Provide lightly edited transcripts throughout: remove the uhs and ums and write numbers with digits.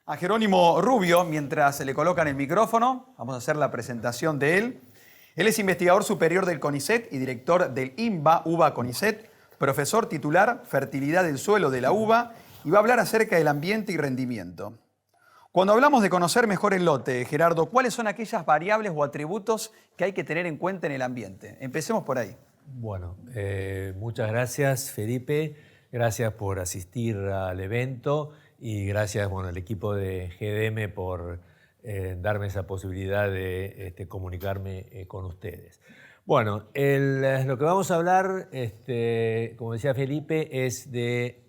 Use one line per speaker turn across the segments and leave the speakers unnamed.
A Jerónimo Rubio, mientras se le colocan el micrófono, vamos a hacer la presentación de él. Él es investigador superior del CONICET y director del INBA UBA CONICET, profesor titular Fertilidad del suelo de la UBA, y va a hablar acerca del ambiente y rendimiento. Cuando hablamos de conocer mejor el lote, Gerardo, ¿cuáles son aquellas variables o atributos que hay que tener en cuenta en el ambiente? Empecemos por ahí.
Bueno, muchas gracias, Felipe. Gracias por asistir al evento y gracias al equipo de GDM por darme esa posibilidad de comunicarme con ustedes. Bueno, lo que vamos a hablar, como decía Felipe, es de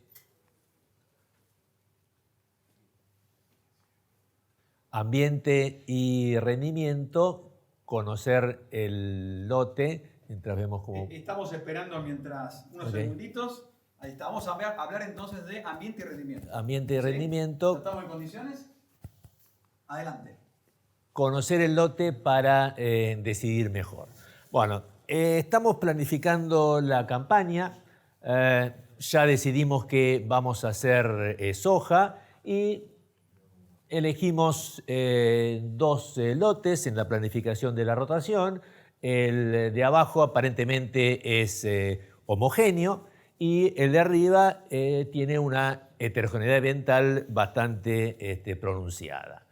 ambiente y rendimiento, conocer el lote, mientras vemos cómo...
Estamos esperando unos segunditos. Ahí está. Vamos a hablar entonces de ambiente y rendimiento.
Ambiente y rendimiento.
¿Estamos en condiciones? Adelante.
Conocer el lote para decidir mejor. Bueno, estamos planificando la campaña. Ya decidimos que vamos a hacer soja y elegimos dos lotes en la planificación de la rotación. El de abajo aparentemente es homogéneo y el de arriba tiene una heterogeneidad ambiental bastante pronunciada.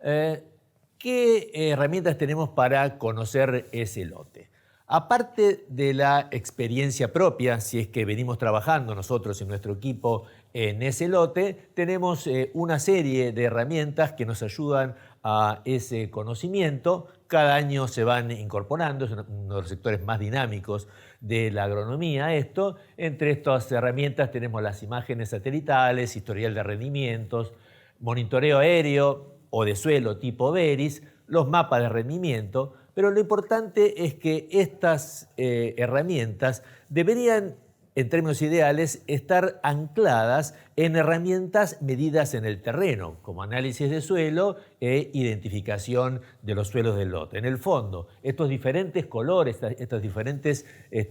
¿Qué herramientas tenemos para conocer ese lote? Aparte de la experiencia propia, si es que venimos trabajando nosotros en nuestro equipo en ese lote, tenemos una serie de herramientas que nos ayudan a ese conocimiento. Cada año se van incorporando, es uno de los sectores más dinámicos de la agronomía esto. Entre estas herramientas tenemos las imágenes satelitales, historial de rendimientos, monitoreo aéreo o de suelo tipo Veris, los mapas de rendimiento, pero lo importante es que estas herramientas deberían, en términos ideales, estar ancladas en herramientas medidas en el terreno, como análisis de suelo e identificación de los suelos del lote. En el fondo, estos diferentes colores, estos diferentes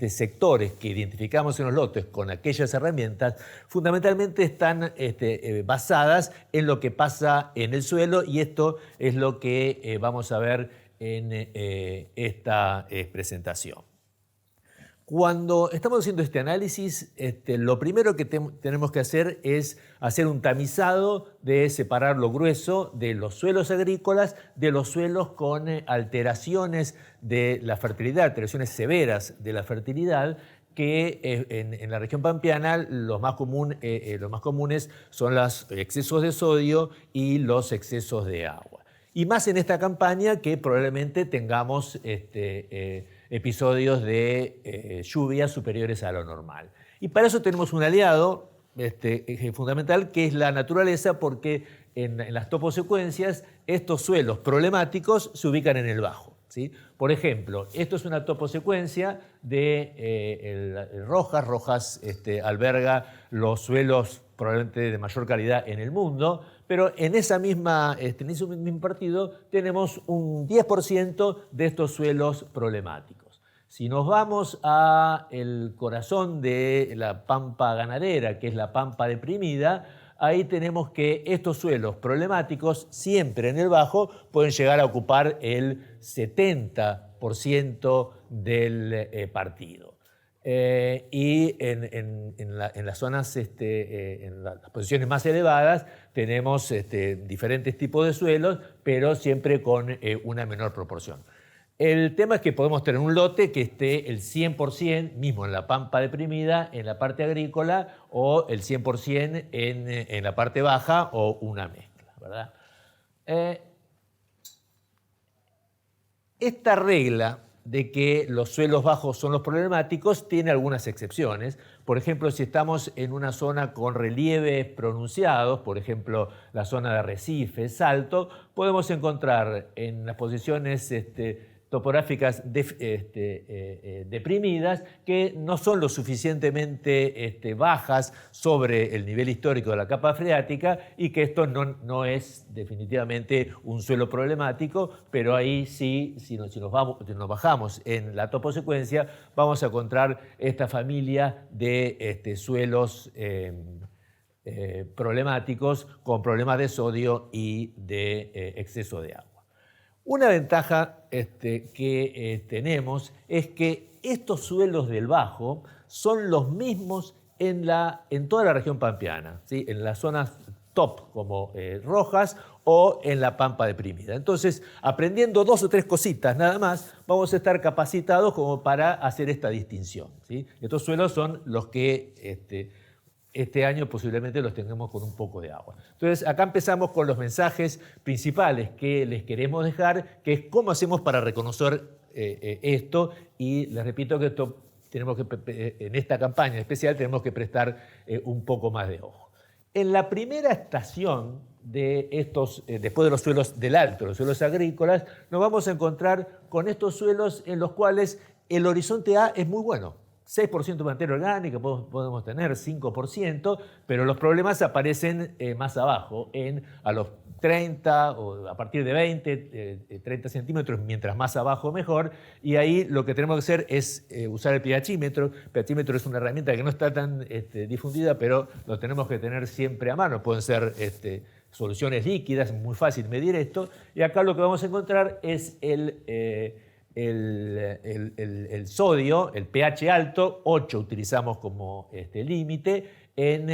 sectores que identificamos en los lotes con aquellas herramientas, fundamentalmente están basadas en lo que pasa en el suelo, y esto es lo que vamos a ver en esta presentación. Cuando estamos haciendo este análisis, lo primero que tenemos que hacer es hacer un tamizado de separar lo grueso de los suelos agrícolas de los suelos con alteraciones de la fertilidad, alteraciones severas de la fertilidad, que en la región pampeana los más comunes son los excesos de sodio y los excesos de agua. Y más en esta campaña, que probablemente tengamos episodios de lluvias superiores a lo normal. Y para eso tenemos un aliado fundamental, que es la naturaleza, porque en las toposecuencias estos suelos problemáticos se ubican en el bajo, ¿sí? Por ejemplo, esto es una toposecuencia de Rojas. Rojas alberga los suelos probablemente de mayor calidad en el mundo, pero en ese mismo partido tenemos un 10% de estos suelos problemáticos. Si nos vamos al corazón de la pampa ganadera, que es la pampa deprimida, ahí tenemos que estos suelos problemáticos, siempre en el bajo, pueden llegar a ocupar el 70% del partido. Y en las zonas, en las posiciones más elevadas, tenemos diferentes tipos de suelos, pero siempre con una menor proporción. El tema es que podemos tener un lote que esté el 100% mismo en la pampa deprimida, en la parte agrícola, o el 100% en la parte baja, o una mezcla, ¿verdad? Esta regla de que los suelos bajos son los problemáticos tiene algunas excepciones. Por ejemplo, si estamos en una zona con relieves pronunciados, por ejemplo, la zona de arrecifes, salto, podemos encontrar en las posiciones topográficas deprimidas, que no son lo suficientemente bajas sobre el nivel histórico de la capa freática, y que esto no es definitivamente un suelo problemático, pero ahí sí, si nos bajamos en la toposecuencia, vamos a encontrar esta familia de suelos problemáticos con problemas de sodio y de exceso de agua. Una ventaja que tenemos es que estos suelos del Bajo son los mismos en toda la región pampeana, ¿sí? En las zonas top como Rojas o en la Pampa deprimida. Entonces, aprendiendo 2 o 3 cositas nada más, vamos a estar capacitados como para hacer esta distinción, ¿sí? Estos suelos son los que este año posiblemente los tengamos con un poco de agua. Entonces, acá empezamos con los mensajes principales que les queremos dejar, que es cómo hacemos para reconocer esto, y les repito que en esta campaña especial tenemos que prestar un poco más de ojo. En la primera estación de después de los suelos del alto, los suelos agrícolas, nos vamos a encontrar con estos suelos en los cuales el horizonte A es muy bueno. 6% de materia orgánica podemos tener, 5%, pero los problemas aparecen más abajo, a los 30 o a partir de 20, 30 centímetros, mientras más abajo mejor, y ahí lo que tenemos que hacer es usar el pHímetro. El pHímetro es una herramienta que no está tan difundida, pero lo tenemos que tener siempre a mano. Pueden ser soluciones líquidas, muy fácil medir esto, y acá lo que vamos a encontrar es el sodio, el pH alto, 8 utilizamos como límite en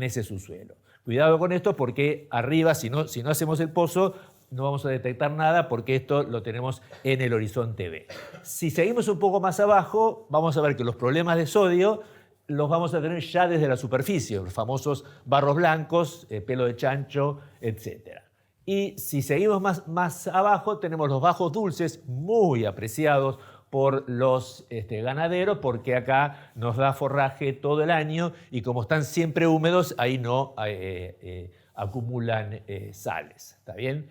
ese subsuelo. Cuidado con esto porque arriba, si no hacemos el pozo, no vamos a detectar nada porque esto lo tenemos en el horizonte B. Si seguimos un poco más abajo, vamos a ver que los problemas de sodio los vamos a tener ya desde la superficie, los famosos barros blancos, pelo de chancho, etc. Y si seguimos más abajo, tenemos los bajos dulces, muy apreciados por los ganaderos, porque acá nos da forraje todo el año y como están siempre húmedos, ahí no acumulan sales. ¿Está bien?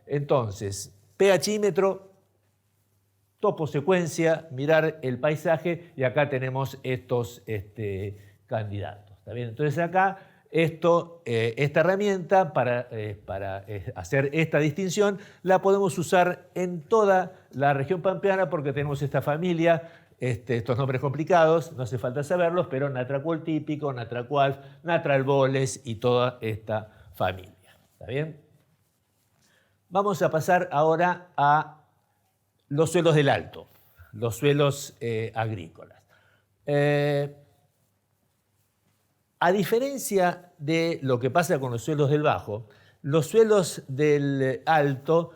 Entonces, pHímetro, toposecuencia, mirar el paisaje, y acá tenemos estos candidatos. ¿Está bien? Entonces acá esta herramienta para hacer esta distinción la podemos usar en toda la región pampeana porque tenemos esta familia, estos nombres complicados, no hace falta saberlos, pero Natracuol típico, Natracualf, Natralboles y toda esta familia. ¿Está bien? Vamos a pasar ahora a los suelos del alto, los suelos agrícolas. A diferencia de lo que pasa con los suelos del bajo, los suelos del alto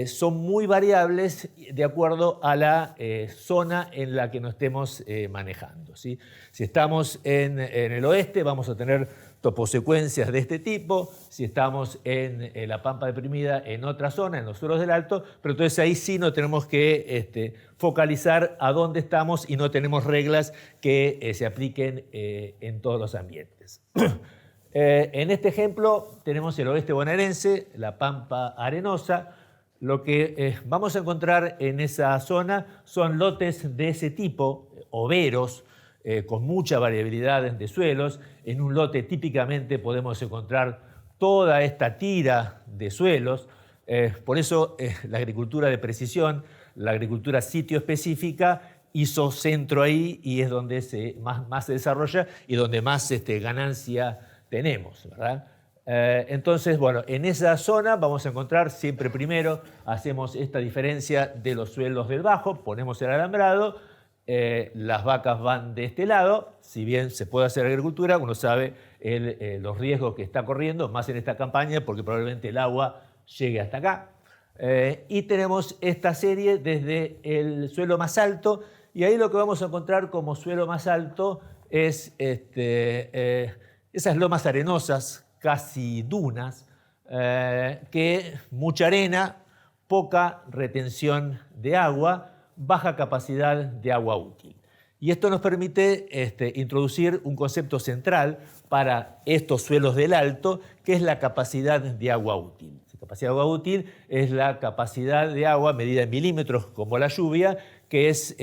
son muy variables de acuerdo a la zona en la que nos estemos manejando, ¿sí? Si estamos en el oeste, vamos a tener toposecuencias de este tipo. Si estamos en la Pampa deprimida, en otra zona, en los suelos del alto, pero entonces ahí sí no tenemos que focalizar a dónde estamos y no tenemos reglas que se apliquen en todos los ambientes. En este ejemplo tenemos el oeste bonaerense, la Pampa arenosa. Lo que vamos a encontrar en esa zona son lotes de ese tipo, overos, con mucha variabilidad de suelos. En un lote típicamente podemos encontrar toda esta tira de suelos. Por eso la agricultura de precisión, la agricultura sitio específica, hizo centro ahí y es donde más se desarrolla y donde más ganancia tenemos, ¿verdad? Entonces, bueno, en esa zona vamos a encontrar siempre primero, hacemos esta diferencia de los suelos del bajo, ponemos el alambrado, las vacas van de este lado. Si bien se puede hacer agricultura, uno sabe los riesgos que está corriendo, más en esta campaña, porque probablemente el agua llegue hasta acá. Y tenemos esta serie desde el suelo más alto, y ahí lo que vamos a encontrar como suelo más alto es esas lomas arenosas, casi dunas, que mucha arena, poca retención de agua, baja capacidad de agua útil. Y esto nos permite introducir un concepto central para estos suelos del alto, que es la capacidad de agua útil. La capacidad de agua útil es la capacidad de agua medida en milímetros, como la lluvia, que es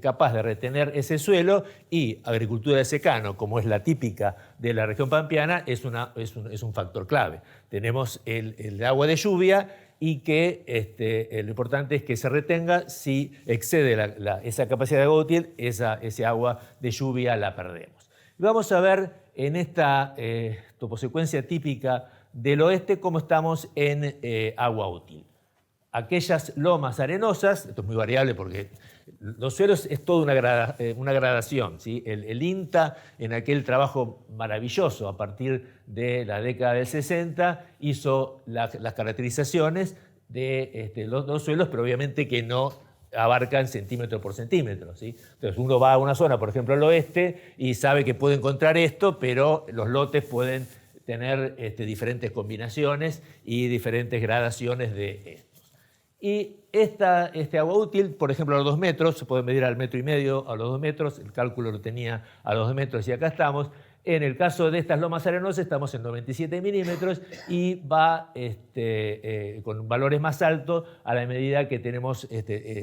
capaz de retener ese suelo, y agricultura de secano, como es la típica de la región pampeana, es un factor clave. Tenemos el agua de lluvia y que lo importante es que se retenga. Si excede esa capacidad de agua útil, ese agua de lluvia la perdemos. Vamos a ver en esta toposecuencia típica del oeste como estamos en agua útil. Aquellas lomas arenosas, esto es muy variable porque los suelos es toda una gradación, ¿sí? El INTA, en aquel trabajo maravilloso a partir de la década del 60, hizo las caracterizaciones de los suelos, pero obviamente que no abarcan centímetro por centímetro, ¿sí? Entonces uno va a una zona, por ejemplo al oeste, y sabe que puede encontrar esto, pero los lotes pueden tener diferentes combinaciones y diferentes gradaciones de esto. Y este agua útil, por ejemplo, a los 2 metros, se puede medir al 1,5 metros, a los 2 metros, el cálculo lo tenía a los 2 metros y acá estamos. En el caso de estas lomas arenosas estamos en 97 milímetros y va con valores más altos a la medida que tenemos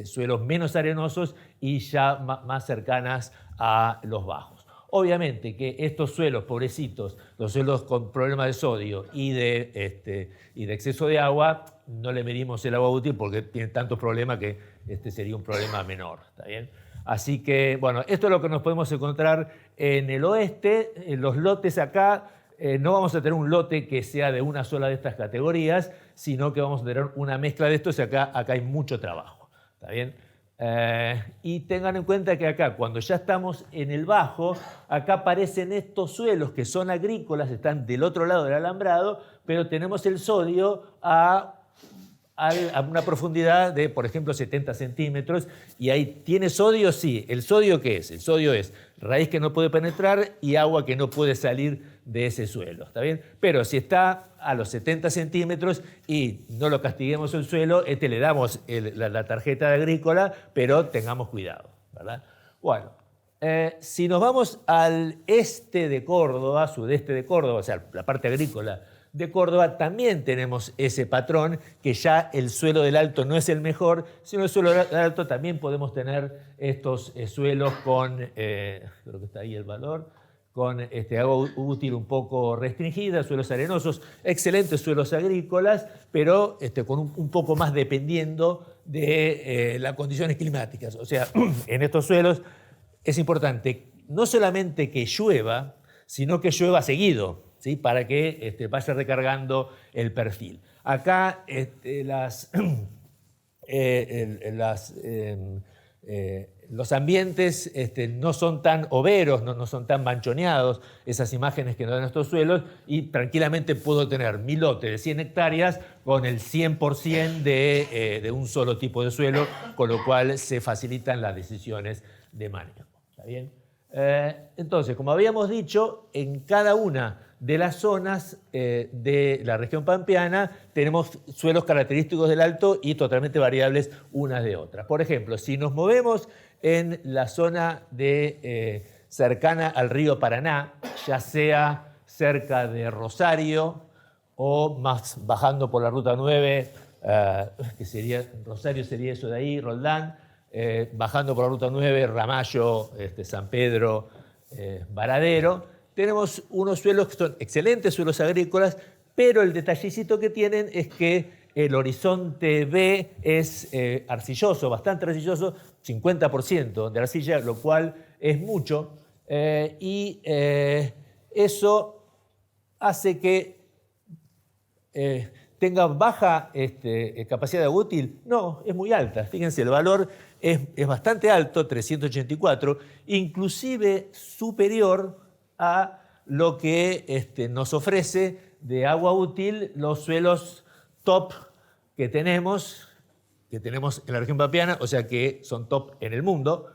suelos menos arenosos y ya más cercanas a los bajos. Obviamente que estos suelos pobrecitos, los suelos con problemas de sodio y de exceso de agua, no le medimos el agua útil porque tienen tantos problemas que sería un problema menor, ¿está bien? Así que, bueno, esto es lo que nos podemos encontrar en el oeste. En los lotes acá no vamos a tener un lote que sea de una sola de estas categorías, sino que vamos a tener una mezcla de estos y acá hay mucho trabajo, ¿está bien? Y tengan en cuenta que acá, cuando ya estamos en el bajo, acá aparecen estos suelos que son agrícolas, están del otro lado del alambrado, pero tenemos el sodio a una profundidad de, por ejemplo, 70 centímetros, y ahí tiene sodio, sí. ¿El sodio qué es? El sodio es raíz que no puede penetrar y agua que no puede salir de ese suelo, ¿está bien? Pero si está a los 70 centímetros y no lo castiguemos el suelo, le damos la tarjeta de agrícola, pero tengamos cuidado, ¿verdad? Bueno, si nos vamos al este de Córdoba, sudeste de Córdoba, o sea, la parte agrícola de Córdoba, también tenemos ese patrón, que ya el suelo del alto no es el mejor, sino el suelo del alto también podemos tener estos suelos con, creo que está ahí el valor, con agua útil un poco restringida, suelos arenosos, excelentes suelos agrícolas, pero con un poco más dependiendo de las condiciones climáticas. O sea, en estos suelos es importante no solamente que llueva, sino que llueva seguido, ¿sí? Para que vaya recargando el perfil. Acá los ambientes no son tan overos, no son tan manchoneados, esas imágenes que nos dan estos suelos, y tranquilamente puedo tener mi lote de 100 hectáreas con el 100% de un solo tipo de suelo, con lo cual se facilitan las decisiones de manejo. ¿Está bien? Entonces, como habíamos dicho, en cada una de las zonas de la región pampeana tenemos suelos característicos del alto y totalmente variables unas de otras. Por ejemplo, si nos movemos en la zona cercana al río Paraná, ya sea cerca de Rosario o más bajando por la ruta 9, que sería Rosario, sería eso de ahí, Roldán, bajando por la ruta 9, Ramallo, San Pedro, Varadero, tenemos unos suelos que son excelentes suelos agrícolas, pero el detallecito que tienen es que el horizonte B es arcilloso, bastante arcilloso, 50% de arcilla, lo cual es mucho, y eso hace que tenga baja capacidad de agua útil. No, es muy alta. Fíjense, el valor es bastante alto, 384, inclusive superior a lo que nos ofrece de agua útil los suelos top que tenemos en la región pampeana, o sea que son top en el mundo,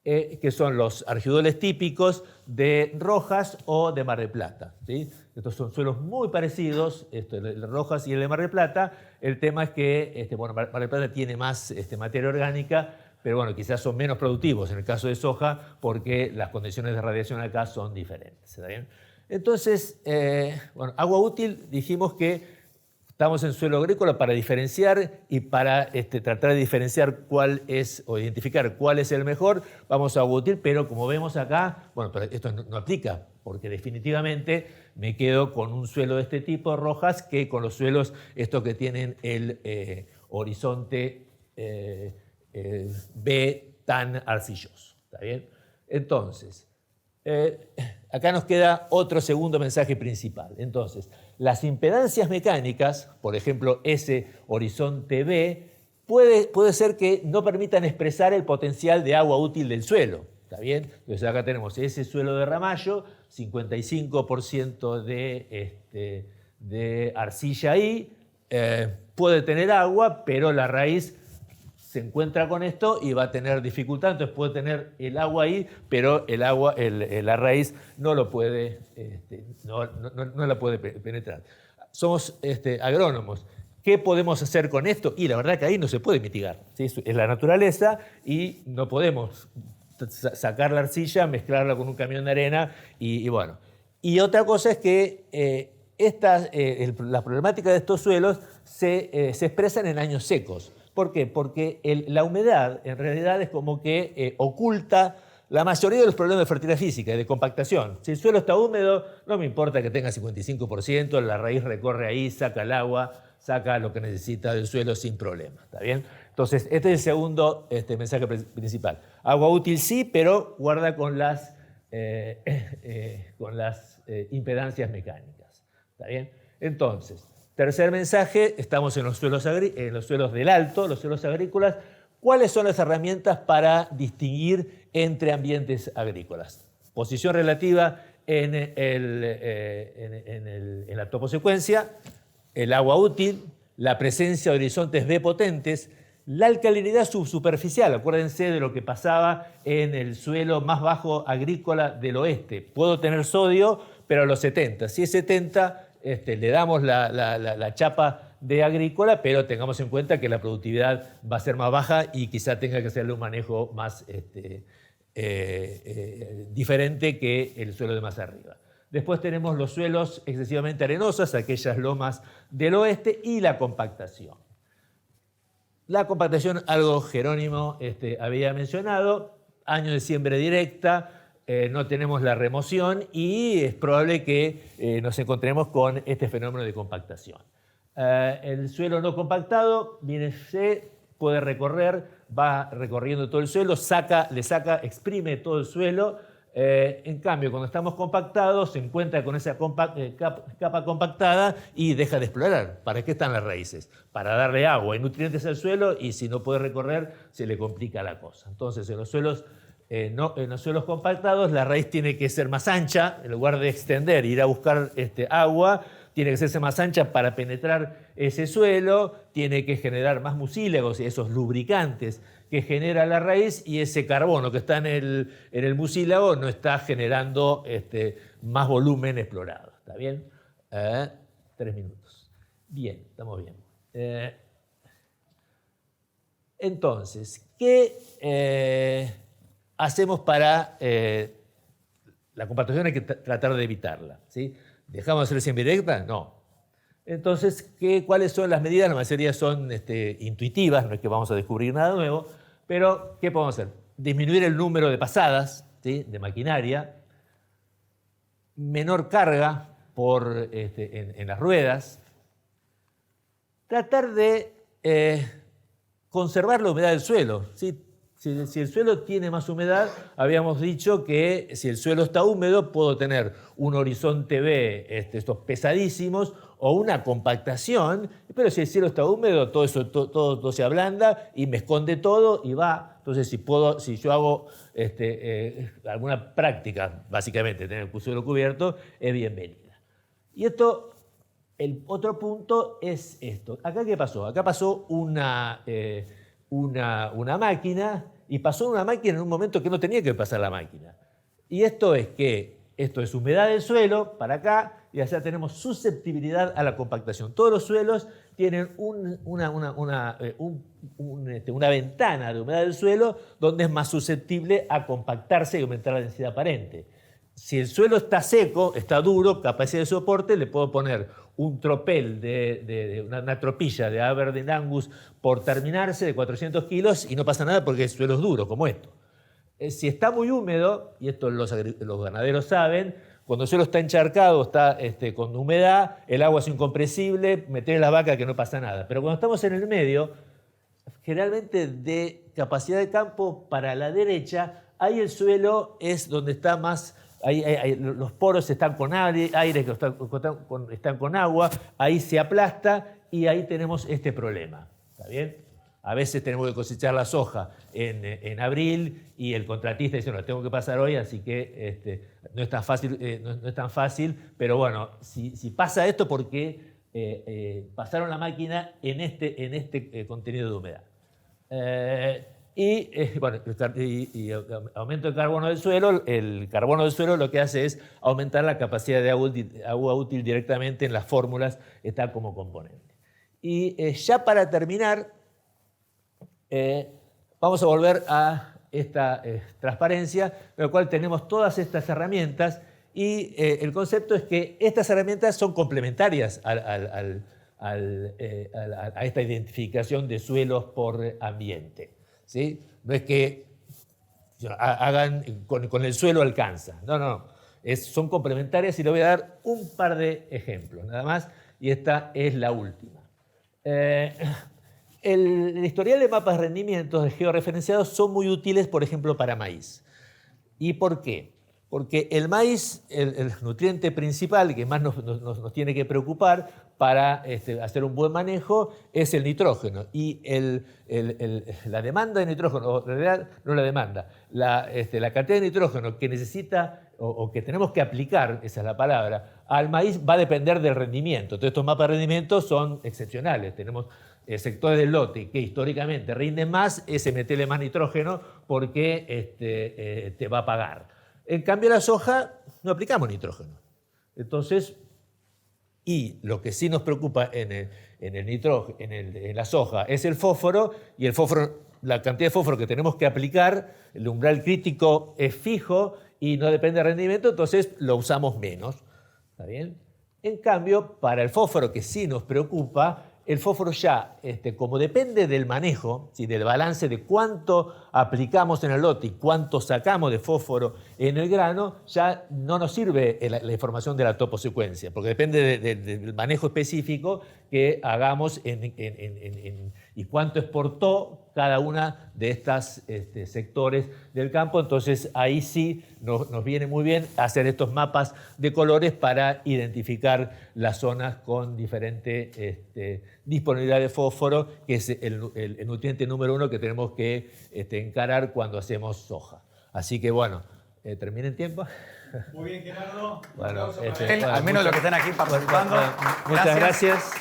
que son los argidoles típicos de Rojas o de Mar del Plata, ¿sí? Estos son suelos muy parecidos, el de Rojas y el de Mar del Plata. El tema es que Mar del Plata tiene más materia orgánica, pero bueno, quizás son menos productivos en el caso de soja porque las condiciones de radiación acá son diferentes. ¿Está bien? Entonces, agua útil, dijimos que estamos en suelo agrícola para diferenciar y para tratar de diferenciar cuál es, o identificar cuál es el mejor. Vamos a agua útil, pero como vemos acá, bueno, pero esto no aplica, porque definitivamente me quedo con un suelo de este tipo, Rojas, que con los suelos estos que tienen el horizonte B tan arcilloso. ¿Está bien? Entonces, Acá nos queda otro segundo mensaje principal. Entonces, las impedancias mecánicas, por ejemplo, ese horizonte B, puede ser que no permitan expresar el potencial de agua útil del suelo. ¿Está bien? Entonces acá tenemos ese suelo de Ramallo, 55% de arcilla ahí, puede tener agua, pero la raíz se encuentra con esto y va a tener dificultad, entonces puede tener el agua ahí, pero la raíz no lo puede, no la puede penetrar. Somos agrónomos. ¿Qué podemos hacer con esto? Y la verdad que ahí no se puede mitigar, ¿sí? Es la naturaleza y no podemos sacar la arcilla, mezclarla con un camión de arena y bueno. Y otra cosa es que la problemática de estos suelos se expresan en años secos. ¿Por qué? Porque la humedad en realidad es como que oculta la mayoría de los problemas de fertilidad física y de compactación. Si el suelo está húmedo, no me importa que tenga 55%, la raíz recorre ahí, saca el agua, saca lo que necesita del suelo sin problema. ¿Está bien? Entonces, este es el segundo mensaje principal. Agua útil sí, pero guarda con las impedancias mecánicas. ¿Está bien? Entonces, tercer mensaje, estamos en los suelos del alto, los suelos agrícolas. ¿Cuáles son las herramientas para distinguir entre ambientes agrícolas? Posición relativa en la toposecuencia, el agua útil, la presencia de horizontes B potentes, la alcalinidad subsuperficial. Acuérdense de lo que pasaba en el suelo más bajo agrícola del oeste. Puedo tener sodio, pero a los 70. Si es 70, le damos la chapa de agrícola, pero tengamos en cuenta que la productividad va a ser más baja y quizá tenga que hacerle un manejo más diferente que el suelo de más arriba. Después tenemos los suelos excesivamente arenosos, aquellas lomas del oeste, y la compactación. La compactación, algo Jerónimo había mencionado, año de siembra directa, no tenemos la remoción y es probable que nos encontremos con este fenómeno de compactación. El suelo no compactado puede recorrer, va recorriendo todo el suelo, exprime todo el suelo. En cambio, cuando estamos compactados, se encuentra con esa capa compactada y deja de explorar. ¿Para qué están las raíces? Para darle agua y nutrientes al suelo, y si no puede recorrer, se le complica la cosa. Entonces, en los suelos compactados, la raíz tiene que ser más ancha, en lugar de extender, ir a buscar agua, tiene que hacerse más ancha para penetrar ese suelo, tiene que generar más mucílagos y esos lubricantes que genera la raíz, y ese carbono que está en el mucílago no está generando más volumen explorado. ¿Está bien? 3 minutos. Bien, estamos bien. Entonces, ¿qué hacemos para la compactación? Hay que tratar de evitarla, ¿sí? ¿Dejamos de hacer siembra directa? No. Entonces, ¿cuáles son las medidas? La mayoría son intuitivas, no es que vamos a descubrir nada nuevo, pero ¿qué podemos hacer? Disminuir el número de pasadas, ¿sí?, de maquinaria, menor carga en las ruedas, tratar de conservar la humedad del suelo, ¿sí? Si el suelo tiene más humedad, habíamos dicho que si el suelo está húmedo, puedo tener un horizonte B, estos pesadísimos, o una compactación, pero si el cielo está húmedo, todo se ablanda y me esconde todo y va. Entonces, si yo hago alguna práctica, básicamente tener el suelo cubierto, es bienvenida. Y el otro punto es esto. ¿Acá qué pasó? Acá pasó una máquina, y pasó una máquina en un momento que no tenía que pasar la máquina. Y esto es humedad del suelo para acá, y allá tenemos susceptibilidad a la compactación. Todos los suelos tienen una ventana de humedad del suelo donde es más susceptible a compactarse y aumentar la densidad aparente. Si el suelo está seco, está duro, capacidad de soporte, le puedo poner un tropel una tropilla de Aberdeen Angus por terminarse de 400 kilos y no pasa nada porque el suelo es duro, como esto. Si está muy húmedo, y esto los ganaderos saben, cuando el suelo está encharcado, está con humedad, el agua es incompresible, meter la vaca que no pasa nada. Pero cuando estamos en el medio, generalmente de capacidad de campo para la derecha, ahí el suelo es donde está más los poros están con aire que están con agua, ahí se aplasta y ahí tenemos este problema. ¿Está bien? A veces tenemos que cosechar la soja en abril y el contratista dice, no, tengo que pasar hoy, así que no es tan fácil, pero bueno, si pasa esto, porque pasaron la máquina en este contenido de humedad. Y aumento del carbono del suelo. El carbono del suelo lo que hace es aumentar la capacidad de agua útil directamente en las fórmulas, está como componente. Y ya para terminar, vamos a volver a esta transparencia, en la cual tenemos todas estas herramientas y el concepto es que estas herramientas son complementarias a esta identificación de suelos por ambiente. ¿Sí? No es que hagan con el suelo alcanza, no. Son complementarias y le voy a dar un par de ejemplos, nada más, y esta es la última. El historial de mapas de rendimientos de georreferenciados son muy útiles, por ejemplo, para maíz. ¿Y por qué? Porque el maíz, el nutriente principal que más nos tiene que preocupar para hacer un buen manejo es el nitrógeno. Y la demanda de nitrógeno, o en realidad no la demanda, la cantidad de nitrógeno que necesita o que tenemos que aplicar, esa es la palabra, al maíz va a depender del rendimiento. Entonces estos mapas de rendimiento son excepcionales. Tenemos sectores del lote que históricamente rinden más, ese metele más nitrógeno porque te va a pagar. En cambio, la soja no aplicamos nitrógeno. Entonces, y lo que sí nos preocupa en la soja es el fósforo, y el fósforo, la cantidad de fósforo que tenemos que aplicar, el umbral crítico es fijo y no depende del rendimiento, entonces lo usamos menos. ¿Está bien? En cambio, para el fósforo que sí nos preocupa, el fósforo ya, como depende del manejo, ¿sí? Del balance de cuánto aplicamos en el lote y cuánto sacamos de fósforo en el grano, ya no nos sirve la información de la toposecuencia, porque depende del manejo específico que hagamos y cuánto exportó cada una de estos sectores del campo. Entonces ahí sí nos viene muy bien hacer estos mapas de colores para identificar las zonas con diferente disponibilidad de fósforo, que es el nutriente número 1 que tenemos que encarar cuando hacemos soja. Así que bueno, termina en tiempo.
Muy bien, Gerardo.
Bueno,
al menos los que están aquí participando.
Muchas gracias.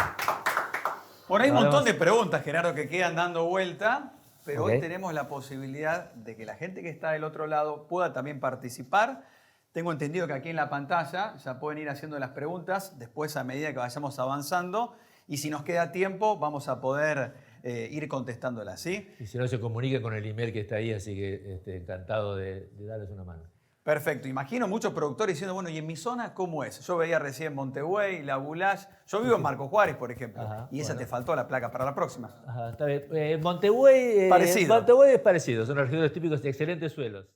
Bueno, hay un montón de preguntas, Gerardo, que quedan dando vuelta, pero
Okay.
hoy tenemos la posibilidad de que la gente que está del otro lado pueda también participar. Tengo entendido que aquí en la pantalla ya pueden ir haciendo las preguntas después a medida que vayamos avanzando, y si nos queda tiempo vamos a poder ir contestándolas, ¿sí?
Y si no, se comunique con el email que está ahí, así que encantado de darles una mano.
Perfecto. Imagino muchos productores diciendo, bueno, ¿y en mi zona cómo es? Yo veía recién Montegüey, La Bulash. Yo vivo en Marcos Juárez, por ejemplo.
Ajá,
y esa
bueno.
te faltó la placa para la próxima.
Ajá, está bien. Montegüey,
Parecido.
Montegüey es parecido. Son regiones típicos de excelentes suelos.